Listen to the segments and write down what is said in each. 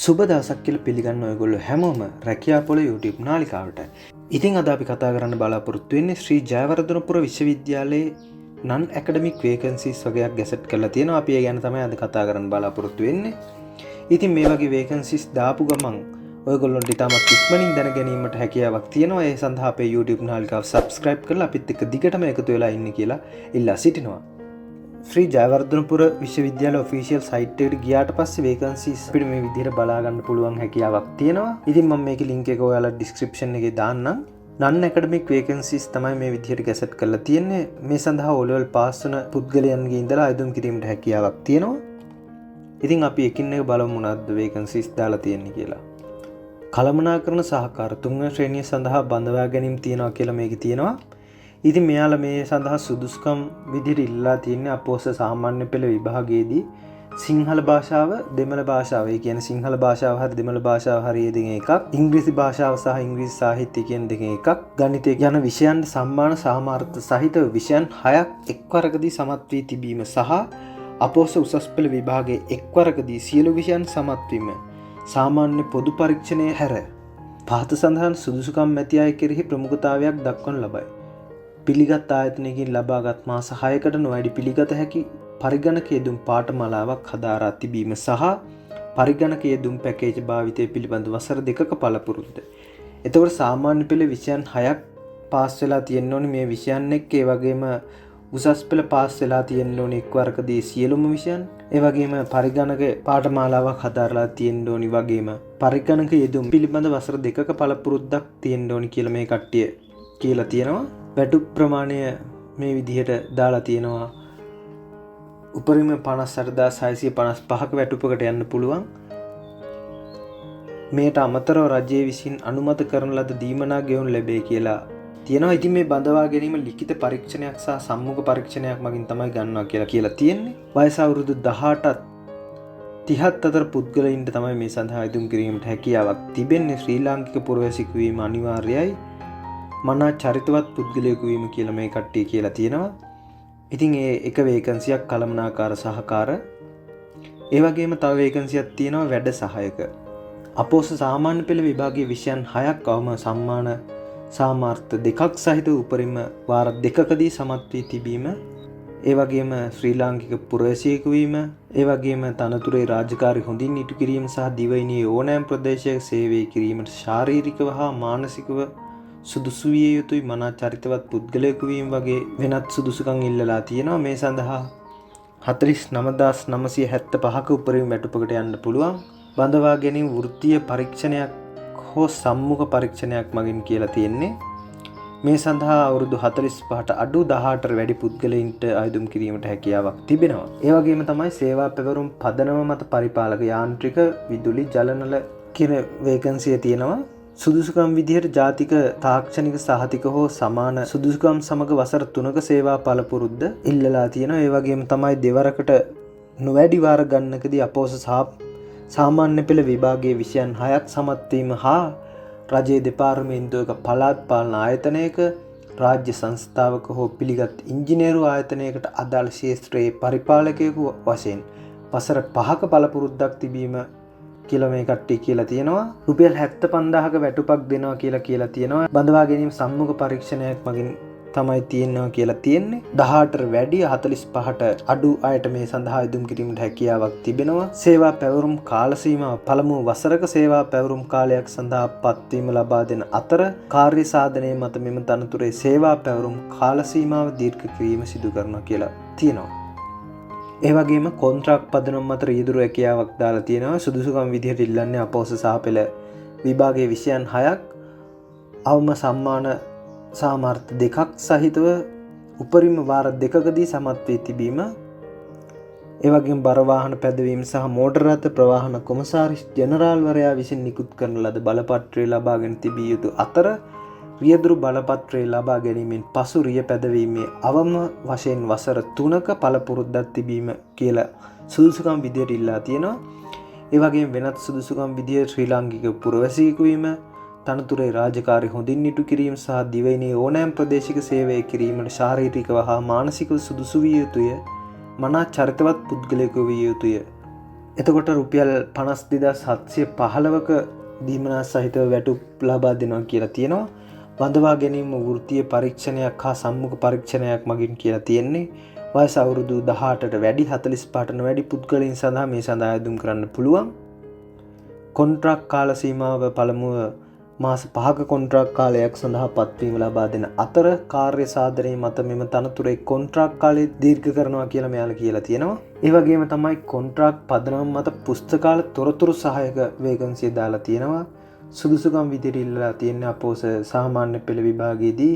සුබ දවසක් කියලා පිළිගන්න ඔයගොල්ලෝ හැමෝම රැකියා පොළ YouTube නාලිකාවට. ඉතින් අද අපි කතා කරන්න බලාපොරොත්තු වෙන්නේ ශ්‍රී ජයවර්ධනපුර විශ්වවිද්‍යාලයේ non academic vacancies වගේක් ගැසට් කරලා තියෙනවා. අපි ඒ ගැන තමයි අද කතා කරන්න බලාපොරොත්තු වෙන්නේ. ඉතින් මේ වගේ vacancies දාපු ගමන් ඔයගොල්ලන්ට ඉතාමත් ඉක්මනින් දැන ගැනීමට හැකියාවක් තියෙනවා. ඒ සඳහා අපේ YouTube නාලිකාව subscribe කරලා අපිත් එක්ක දිගටම එකතු වෙලා ඉන්න කියලා ඉල්ලා සිටිනවා. ශ්‍රී ජයවර්ධනපුර විශ්වවිද්‍යාල ඔෆිෂියල් සයිට් එකට ගියාට පස්සේ vacancies අපිට මේ විදිහට බලා ගන්න පුළුවන් හැකියාවක් තියෙනවා. ඉතින් මම මේකේ link එක ඔයාලා description එකේ දාන්නම්. non academic vacancies තමයි මේ විදිහට ගැසට් කරලා තියෙන්නේ. මේ සඳහා O level pass වන පුද්ගලයන්ගේ ඉඳලා අයදුම් කිරීමට හැකියාවක් තියෙනවා. ඉතින් අපි එකින් එක බලමු මොනවද vacancies දාලා තියෙන්නේ කියලා. කළමනාකරණ සහකාර තුන්වෙනි ශ්‍රේණිය සඳහා බඳවා ගැනීම තියනවා කියලා මේකේ තියෙනවා. ඉතින් මෙයාලා මේ සඳහා සුදුසුකම් විදිහට ඉල්ලා තියෙන්නේ අපෝස සාමාන්‍ය පෙළ විභාගයේදී සිංහල භාෂාව දෙමළ භාෂාව. ඒ කියන්නේ සිංහල භාෂාව හරි දෙමළ භාෂාව හරි දෙක එකක්. ඉංග්‍රීසි භාෂාව සහ ඉංග්‍රීසි සාහිත්‍ය කියන දෙක එකක්. ගණිතය යන විෂයන් සම්මාන සාමාර්ථ සහිත විෂයන් 6ක් එක්වරකදී සමත් වී තිබීම සහ අපෝස උසස් පෙළ විභාගයේ එක්වරකදී සියලු විෂයන් සමත් වීම සාමාන්‍ය පොදු පරීක්ෂණය හැර පහත සඳහන් සුදුසුකම් ඇති අය කෙරෙහි ප්‍රමුඛතාවයක් දක්වනු ලබයි. පිළිගත් ආයතනයකින් ලබාගත් මාස 6කට නොවැඩි පිළිගත හැකි පරිගණක යෙදුම් පාඨමාලාවක් හදාරා තිබීම සහ පරිගණක යෙදුම් පැකේජ් භාවිතය පිළිබඳ වසර 2ක පළපුරුද්ද. එතකොට සාමාන්‍ය පෙළ විෂයන් 6ක් පාස් වෙලා තියෙන්න ඕනේ මේ විෂයන් එක්ක. ඒ වගේම උසස් පෙළ පාස් වෙලා තියෙන්න ඕනේ එක්වරකදී සියලුම විෂයන්. ඒ වගේම පරිගණක පාඨමාලාවක් හදාරලා තියෙන්න ඕනේ. වගේම පරිගණක යෙදුම් පිළිබඳ වසර 2ක පළපුරුද්දක් තියෙන්න ඕනේ කියලා මේ කට්ටිය කියලා තියෙනවා. වැටුප් ප්‍රමාණය මේ විදිහට දාලා තියෙනවා. උපරිම 58655ක වැටුපකට යන්න පුළුවන්. මේට අමතරව රජයේ විසින් අනුමත කරන ලද දීමනා ගෙවුම් ලැබේ කියලා තියෙනවා. ඉතින් මේ බඳවා ගැනීම ලිඛිත පරීක්ෂණයක් සහ සම්මුඛ පරීක්ෂණයක් මගින් තමයි ගන්නවා කියලා තියෙන්නේ. වයස අවුරුදු 18ත් 30ත් අතර පුද්ගලයින්ට තමයි මේ සඳහා ඉදුම් කිරීමට හැකියාවක් තිබෙන්නේ. ශ්‍රී ලාංකික පුරවැසියෙකු වීම අනිවාර්යයි. මනා චරිතවත් පුද්ගලයෙකු වීම කියලා මේ කට්ටිය කියලා තියෙනවා. ඉතින් ඒ එක වේකන්සියක් කළමනාකාර සහකාර. ඒ වගේම තව වේකන්සියක් තියෙනවා වැඩ සහායක. අපෝස සාමාන්‍ය පෙළ විභාගයේ විෂයන් 6ක් අවම සම්මාන සාමාර්ථ දෙකක් සහිත උපරිම වාර 2කදී සමත් වී තිබීම. ඒ වගේම ශ්‍රී ලාංකික පුරවැසියෙකු වීම. ඒ වගේම තනතුරේ රාජකාරී හොඳින් ඉටු කිරීම සහ දිවයිනේ ඕනෑම ප්‍රදේශයක සේවය කිරීමට ශාරීරිකව හා මානසිකව සුදුසු විය යුතුයි. මනා චරිතවත් පුද්ගලයෙකු වීම වගේ වෙනත් සුදුසුකම් ඉල්ලලා තියෙනවා. මේ සඳහා 49975ක උපරිම වැටුපකට යන්න පුළුවන්. බඳවා ගැනීම වෘත්තීය පරීක්ෂණයක් හෝ සම්මුඛ පරීක්ෂණයක් මගින් කියලා තියෙන්නේ. මේ සඳහා අවුරුදු 45ට අඩු 18ට වැඩි පුද්ගලයින්ට අයදුම් කිරීමට හැකියාවක් තිබෙනවා. ඒ වගේම තමයි සේවා පැවරුම් පදනම මත පරිපාලක යාන්ත්‍රික විදුලි ජලනල කියන වේකන්සිය තියෙනවා. සුදුසුකම් විදිහට ජාතික තාක්ෂණික සහතික හෝ සමාන සුදුසුකම් සමග වසර 3ක සේවා පළපුරුද්ද ඉල්ලලා තියෙනවා. ඒ වගේම තමයි දෙවරකට නොවැඩි වාර ගණනකදී අපෝස සාමාන්‍ය පෙළ විභාගයේ විෂයන් 6ක් සමත් වීම හා රජයේ දෙපාර්තමේන්තුවක පළාත් පාලන ආයතනයක රාජ්‍ය සංස්ථාවක හෝ පිළිගත් ඉංජිනේරු ආයතනයකට අදාළ ක්ෂේත්‍රයේ පරිපාලකයෙකු වශයෙන් වසර 5ක පළපුරුද්දක් තිබීම කියලා මේ කට්ටිය කියලා තියෙනවා. රුපියල් 75000ක වැටුපක් දෙනවා කියලා තියෙනවා. බඳවා ගැනීම සම්මුඛ පරීක්ෂණයක් මගින් තමයි තියෙනවා කියලා තියෙන්නේ. 18ට වැඩි 45ට අඩු අයට මේ සඳහා ඉදුම් කිරීමට හැකියාවක් තිබෙනවා. සේවා පැවරුම් කාල සීමාව පළමු වසරක සේවා පැවරුම් කාලයක් සඳහා පත්වීම ලබා දෙන අතර කාර්ය සාධනයේ මත මෙම තනතුරේ සේවා පැවරුම් කාල සීමාව දීර්ඝ කිරීම සිදු කරනවා කියලා තියෙනවා. ඒ වගේම කොන්ත්‍රාක්ට් පදනම මත රියදුරු හැකියාවක් දාලා තියෙනවා. සුදුසුකම් විදිහට ඉල්ලන්නේ අපෝස සහ පෙළ විභාගයේ විෂයන් 6ක් අවම සම්මාන සාමාර්ථ දෙකක් සහිතව උපරිම වාර 2කදී සමත් වී තිබීම. ඒ වගේම බර වාහන පැදවීම සහ මෝටර රථ ප්‍රවාහන කොමසාරිස් ජෙනරාල්වරයා විසින් නිකුත් කරන ලද බලපත්‍රය ලබාගෙන තිබිය යුතු අතර රියදුරු බලපත්‍රය ලබා ගැනීමෙන් පසු රිය පැදවීමේ අවම වශයෙන් වසර 3ක පළපුරුද්දක් තිබීම කියලා සුදුසුකම් විදියට ඉල්ලා තියෙනවා. ඒ වගේම වෙනත් සුදුසුකම් විදියට ශ්‍රී ලාංකික පුරවැසියෙකු වීම, තනතුරේ රාජකාරී හොඳින් ඉටු කිරීම සහ දිවයිනේ ඕනෑම ප්‍රදේශික සේවය කිරීමට ශාරීරිකව හා මානසිකව සුදුසු විය යුතුය. මනා චරිතවත් පුද්ගලයෙකු විය යුතුය. එතකොට රුපියල් 52,715ක දීමනා සහිතව වැටුප් ලබා දෙනවා කියලා තියෙනවා. බඳවා ගැනීම වෘත්තීය පරීක්ෂණයක් හා සම්මුඛ පරීක්ෂණයක් මගින් කියලා තියෙන්නේ. වයස අවුරුදු 18ට වැඩි 45ට වැඩි පුද්ගලයන් සඳහා මේ සඳහා ආයුධම් කරන්න පුළුවන්. කොන්ට්‍රාක්ට් කාල සීමාව පළමුව මාස 5ක කොන්ට්‍රාක්ට් කාලයක් සඳහා පත්වීම ලබා දෙන අතර කාර්ය සාධනයේ මත මෙම තනතුරේ කොන්ට්‍රාක්ට් කාලය දීර්ඝ කරනවා කියලා මෙයාලා කියලා තියෙනවා. ඒ වගේම තමයි කොන්ට්‍රාක්ට් පදනම මත පුස්තකාල තොරතුරු සහායක වේකන්සිය දාලා තියෙනවා. සුදුසුකම් විදිහට ඉල්ලලා තියෙන අපෝස සාමාන්‍ය පෙළ විභාගයේදී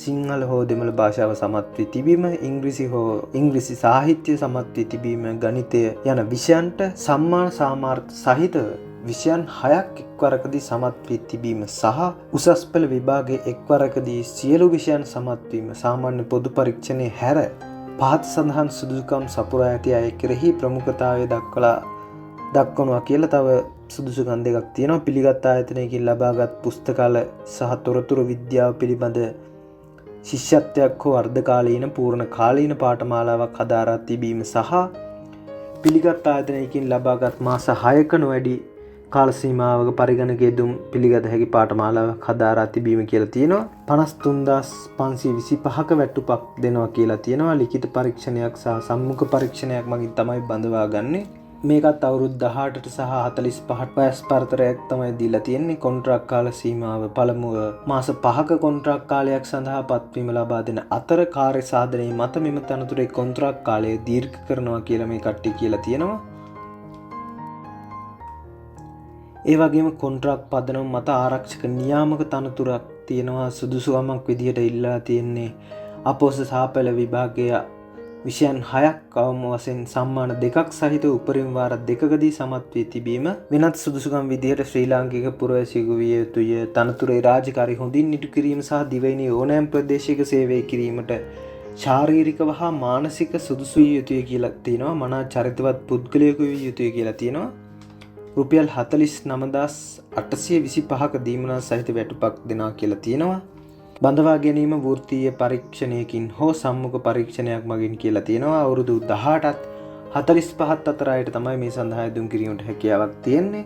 සිංහල හෝ දෙමළ භාෂාව සමත් වී තිබීම, ඉංග්‍රීසි හෝ ඉංග්‍රීසි සාහිත්‍ය සමත් වී තිබීම, ගණිතය යන විෂයන්ට සම්මාන සාමාර්ථ සහිතව විෂයන් 6ක් එක්වරකදී සමත් වී තිබීම සහ උසස් පෙළ විභාගයේ එක්වරකදී සියලු විෂයන් සමත් වීම සාමාන්‍ය පොදු පරීක්ෂණයේ හැර පහත සඳහන් සුදුසුකම් සපුරා ඇති අය කෙරෙහි ප්‍රමුඛතාවය දක්වනවා කියලා තව සුදුසුකම් දෙකක් තියෙනවා. පිළිගත් ආයතනයකින් ලබාගත් පුස්තකාල සහ තොරතුරු විද්‍යාව පිළිබඳ ශිෂ්‍යත්වයක් හෝ අර්ධකාලීන පූර්ණ කාලීන පාඨමාලාවක් හදාරා තිබීම සහ පිළිගත් ආයතනයකින් ලබාගත් මාස 6ක නොවැඩි කාල සීමාවක පරිගණකයේ දුම් පිළිගත හැකි පාඨමාලාවක් හදාරා තිබීම කියලා තියෙනවා. 53,525ක වැටුපක් දෙනවා කියලා තියෙනවා. ලිඛිත පරීක්ෂණයක් සහ සම්මුඛ පරීක්ෂණයක් මගින් තමයි බඳවා ගන්නෙ. මේකත් අවුරුදු 18ට සහ 45ට වයස් පරතරයක් තමයි දීලා තියෙන්නේ. කොන්ට්‍රාක්ට් කාල සීමාව පළමුව මාස 5ක කොන්ට්‍රාක්ට් කාලයක් සඳහා පත්වීම ලබා දෙන අතර කාර්ය සාධනයේ මත මෙම තනතුරේ කොන්ට්‍රාක්ට් කාලය දීර්ඝ කරනවා කියලා මේ කට්ටිය කියලා තියෙනවා. ඒ වගේම කොන්ට්‍රාක්ට් පදනම මත ආරක්ෂක නියාමක තනතුරක් තියෙනවා. සුදුසුකමක් විදිහට ඉල්ලා තියෙන්නේ අපෝස සාපල විභාගයේ විෂයන් 6ක් අවම වශයෙන් සම්මාන 2ක් සහිත උපරිම වාර 2කදී සමත් වී තිබීම. වෙනත් සුදුසුකම් විදිහට ශ්‍රී ලාංකික පුරවැසියෙකු විය යුතුය. තනතුරේ රාජකාරී හොඳින් ඉටු කිරීම සහ දිවයිනේ ඕනෑම ප්‍රදේශයක සේවය කිරීමට ශාරීරිකව හා මානසික සුදුසු විය යුතුය කියලා තියෙනවා. මනා චරිතවත් පුද්ගලයෙකු විය යුතුය කියලා තියෙනවා. රුපියල් 49,825ක දීමනා සහිත වැටුපක් දෙනවා කියලා තියෙනවා. බඳවා ගැනීම වෘත්තීය පරීක්ෂණයකින් හෝ සම්මුඛ පරීක්ෂණයක් මගින් කියලා තියෙනවා. අවුරුදු 18ත් 45ත් අතර අයට තමයි මේ සඳහා ආයුධම් කිරීමට හැකියාවක් තියෙන්නේ.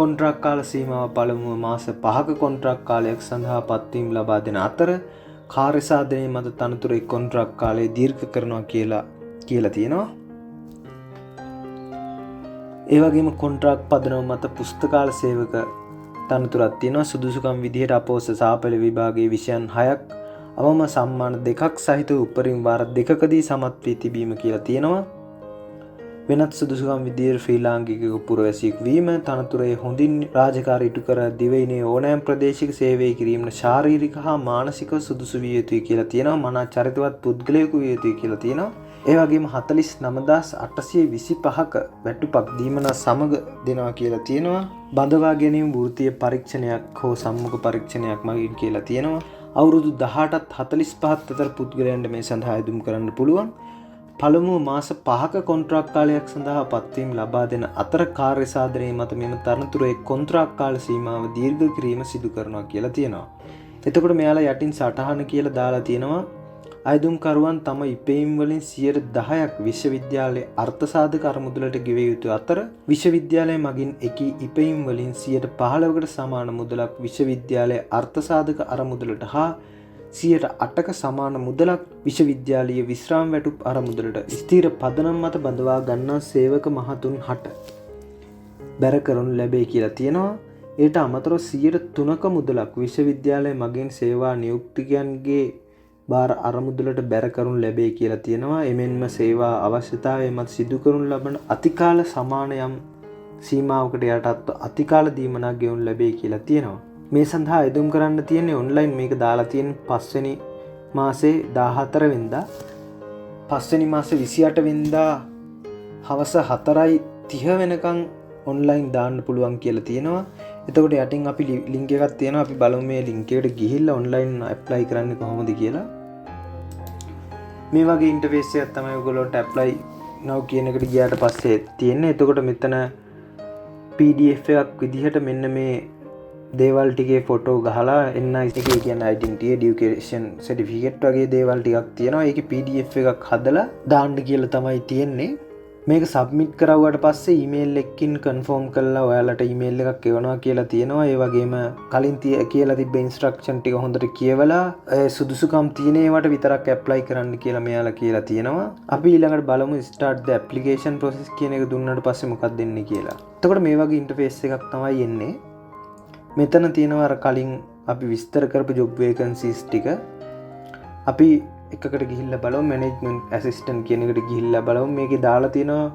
කොන්ට්‍රාක්ට් කාල සීමාව පළමුව මාස 5ක කොන්ට්‍රාක්ට් කාලයක් සඳහා පත්වීම ලබා දෙන අතර කාර්ය සාධනයේ මත තනතුරේ කොන්ට්‍රාක්ට් කාලය දීර්ඝ කරනවා කියලා තියෙනවා. ඒ වගේම කොන්ට්‍රාක්ට් පදනම මත පුස්තකාල සේවක තනතුරක් තියෙනවා. සුදුසුකම් විදිහට අපෝස සාපල විභාගයේ විෂයන් 6ක් අවම සම්මාන 2ක් සහිත උපරිම වාර 2කදී සමත් වී තිබීම කියලා තියෙනවා. වෙනත් සුදුසුකම් විදිහට ශ්‍රී ලාංකික පුරවැසියෙකු වීම, තනතුරේ හොඳින් රාජකාරී ඉටු කර දිවයිනේ ඕනෑම ප්‍රදේශයක සේවය කිරීමට ශාරීරික හා මානසික සුදුසු විය යුතුයි කියලා තියෙනවා. මනා චරිතවත් පුද්ගලයෙකු විය යුතුයි කියලා තියෙනවා. ඒ වගේම 49,825ක වැටුපක් දීමනා සමග දෙනවා කියලා තියෙනවා. බඳවා ගැනීම වෘත්තීය පරීක්ෂණයක් හෝ සම්මුඛ පරීක්ෂණයක් මගින් කියලා තියෙනවා. අවුරුදු 18ත් 45ත් අතර පුද්ගලයන්ට මේ සඳහා ආයුධම් කරන්න පුළුවන්. පළමුව මාස 5ක කොන්ට්‍රාක්ට් කාලයක් සඳහා පත්වීම ලබා දෙන අතර කාර්ය සාධනයේ මත මෙම තනතුරේ කොන්ට්‍රාක්ට් කාල සීමාව දීර්ඝ කිරීම සිදු කරනවා කියලා තියෙනවා. එතකොට මෙයාලා යටින් සටහන කියලා දාලා තියෙනවා. ආයුධම්කරුවන් තම ඉපැයීම් වලින් 10%ක් විශ්වවිද්‍යාලයේ අර්ථසාධක අරමුදලට ගෙවිය යුතු අතර විශ්වවිද්‍යාලය මගින් එකී ඉපැයීම් වලින් 15%කට සමාන මුදලක් විශ්වවිද්‍යාලයේ අර්ථසාධක අරමුදලට හා 8%ක සමාන මුදලක් විශ්වවිද්‍යාලීය විශ්‍රාම වැටුප් අරමුදලට ස්ථීර පදනම් මත බඳවා ගන්නා සේවක මහතුන් හට බැර කරනු ලැබේ කියලා තියෙනවා. ඊට අමතරව 3%ක මුදලක් විශ්වවිද්‍යාලය මගින් සේවා නියුක්තිකයන්ගේ බාර අරමුදලට බැර කරනු ලැබේ කියලා තියෙනවා. එමෙන්ම සේවා අවශ්‍යතාවය මත සිදු කරනු ලබන අතිකාල සමාන යම් සීමාවකට යටත්ව අතිකාල දීමනක් ගෙවනු ලැබේ කියලා තියෙනවා. මේ සඳහා ආයුධම් කරන්න තියෙන්නේ ඔන්ලයින්. මේක දාලා තියෙන 5 වෙනි මාසේ 14 වෙනිදා 5 වෙනි මාසේ 28 වෙනිදා හවස 4:30 වෙනකන් ඔන්ලයින් දාන්න පුළුවන් කියලා තියෙනවා. එතකොට යටින් අපි ලින්ක් එකක් තියෙනවා. අපි බලමු මේ ලින්ක් එකට ගිහිල්ලා ඔන්ලයින් ඇප්ලයි කරන්නේ කොහොමද කියලා. මේ වගේ ඉන්ටර්ෆේස් එකක් තමයි ඔයගොල්ලන්ට ඇප්ලයි now කියන එකට ගියාට පස්සේ තියෙන්නේ. එතකොට මෙතන PDF එකක් විදිහට මෙන්න මේ දේවල් ටිකේ ෆොටෝ ගහලා NI එකේ කියන්නේ identity education certificate වගේ දේවල් ටිකක් තියෙනවා. ඒකේ PDF එකක් හදලා දාන්න කියලා තමයි තියෙන්නේ. මේක සබ්මිට් කරවුවට පස්සේ ඊමේල් එකකින් කන්ෆර්ම් කරලා ඔයාලට ඊමේල් එකක් එවනවා කියලා තියෙනවා. ඒ වගේම කලින් කියලා තිබ්බ ඉන්ස්ට්‍රක්ෂන් ටික හොඳට කියවලා සුදුසුකම් තියෙන ඒවාට විතරක් ඇප්ලයි කරන්න කියලා මෙයාලා කියලා තියෙනවා. අපි ඊළඟට බලමු start the application process කියන එක දුන්නාට පස්සේ මොකක්ද දෙන්නේ කියලා. එතකොට මේ වගේ ඉන්ටර්ෆේස් එකක් තමයි එන්නේ. මෙතන තියෙනවා අර කලින් අපි විස්තර කරපු job vacancies ටික. අපි එකකට ගිහිල්ලා බලමු management assistant කියන එකට ගිහිල්ලා බලමු. මේකේ දාලා තියෙනවා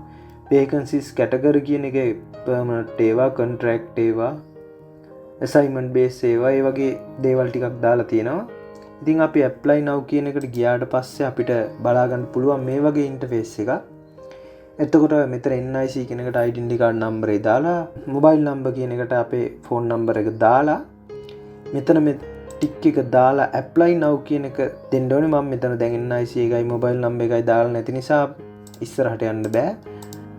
vacancies category කියන එකේ permanent ඒවා, contract ඒවා, assignment based ඒවා, ඒ වගේ දේවල් ටිකක් දාලා තියෙනවා. ඉතින් අපි apply now කියන එකට ගියාට පස්සේ අපිට බලා ගන්න පුළුවන් මේ වගේ ඉන්ටර්ෆේස් එකක්. එතකොට මෙතන NIC කියන එකට identity card number එක දාලා, mobile number කියන එකට අපේ phone number එක දාලා, මෙතන මේ ටික් එක දාලා apply now කියන එක දෙන්න ඕනේ. මම මෙතන දැන් NIC එකයි mobile number එකයි දාලා නැති නිසා ඉස්සරහට යන්න බෑ.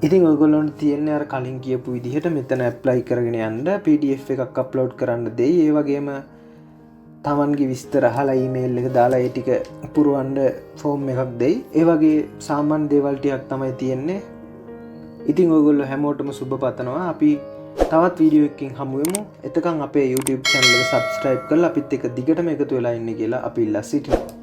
ඉතින් ඔයගොල්ලන්ට තියෙන්නේ අර කලින් කියපු විදිහට මෙතන apply කරගෙන යන්න, PDF එකක් upload කරන්න දෙයි. ඒ වගේම තමන්ගේ විස්තර අහලා email එක දාලා ඒ ටික පුරවන්න form එකක් දෙයි. ඒ වගේ සාමාන්‍ය දේවල් ටිකක් තමයි තියෙන්නේ. ඉතින් ඔයගොල්ලෝ හැමෝටම සුබ පතනවා. අපි තවත් වීඩියෝ එකකින් හමු වෙමු. එතකන් අපේ YouTube channel එක subscribe කරලා අපිත් එක්ක දිගටම එකතු වෙලා ඉන්න කියලා අපි ඉල්ලා සිටිනවා.